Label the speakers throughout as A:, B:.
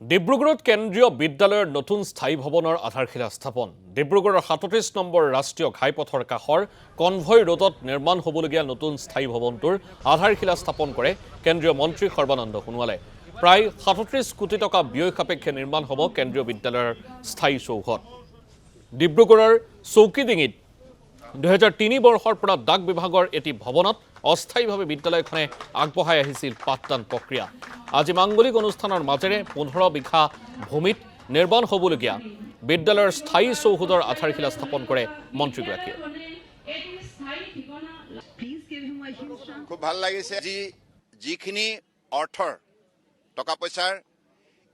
A: ডিব্ৰুগড়ত কেন্দ্ৰীয় বিদ্যালয়ৰ নতুন স্থায়ী ভৱনৰ আধাৰশিলা স্থাপন। ডিব্ৰুগড়ৰ ৩৭ নম্বৰ ৰাষ্ট্ৰীয় ঘাইপথৰ কাষৰ কনভয় ৰোডত নিৰ্মাণ হ'বলগীয়া নতুন স্থায়ী ভৱনটোৰ আধাৰশিলা স্থাপন কৰে কেন্দ্ৰীয় মন্ত্ৰী সৰ্বানন্দ সোণোৱালে। প্ৰায় ৩৭ কোটি টকা ব্যয় সাপেক্ষে নিৰ্মাণ হ'ব কেন্দ্ৰীয় বিদ্যালয়ৰ স্থায়ী চৌহদ। ডিব্ৰুগড়ৰ চৌকিডিঙিত ২০০৩ বৰ্ষৰ পৰা ডাক বিভাগৰ এটি ভৱনত অস্থায়ীভাৱে বিদ্যালয়খনে আগবঢ়াই আহিছিল পাঠদান প্ৰক্ৰিয়া। আজি মাংগলিক অনুষ্ঠানৰ মাজেৰে ১৫ বিঘা ভূমিত নিৰ্মাণ হ'বলগীয়া বিদ্যালয়ৰ স্থায়ী চৌহদৰ আধাৰশিলা স্থাপন কৰে মন্ত্ৰীগৰাকীয়ে।
B: খুব ভাল লাগিছে যিখিনি অৰ্থৰ টকা পইচাৰ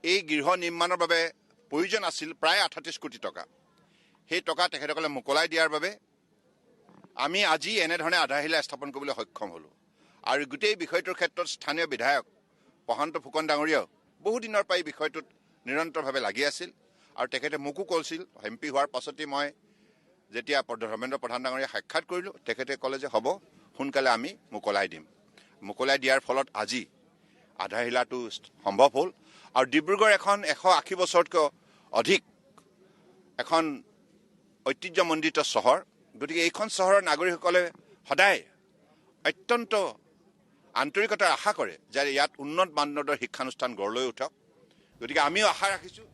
B: এই গৃহ নিৰ্মাণৰ বাবে প্ৰয়োজন আছিল প্ৰায় ৩৮ কোটি টকা, সেই টকা তেখেতসকলে মোকলাই দিয়াৰ বাবে আমি আজি এনেধৰণে আধাৰশিলা স্থাপন কৰিবলৈ সক্ষম হ'লোঁ। আৰু গোটেই বিষয়টোৰ ক্ষেত্ৰত স্থানীয় বিধায়ক প্ৰশান্ত ফুকন ডাঙৰীয়াও বহুদিনৰ পৰা এই বিষয়টোত নিৰন্তৰভাৱে লাগি আছিল আৰু তেখেতে মোকো কৈছিল। MP হোৱাৰ পাছতেই মই যেতিয়া ধৰ্মেন্দ্ৰ প্ৰধান ডাঙৰীয়া সাক্ষাৎ কৰিলোঁ, তেখেতে ক'লে যে হ'ব, সোনকালে আমি মোকলাই দিম। মোকলাই দিয়াৰ ফলত আজি আধাৰশিলাটো সম্ভৱ হ'ল। আৰু ডিব্ৰুগড় এখন 180 বছৰতকৈ অধিক এখন ঐতিহ্যমণ্ডিত চহৰ। গতিকে এইখন চহৰৰ নাগৰিকসকলে সদায় অত্যন্ত আন্তৰিকতাৰ আশা কৰে যে ইয়াত উন্নত মানদণ্ডৰ শিক্ষানুষ্ঠান গঢ় লৈ উঠক। গতিকে আমিও আশা ৰাখিছোঁ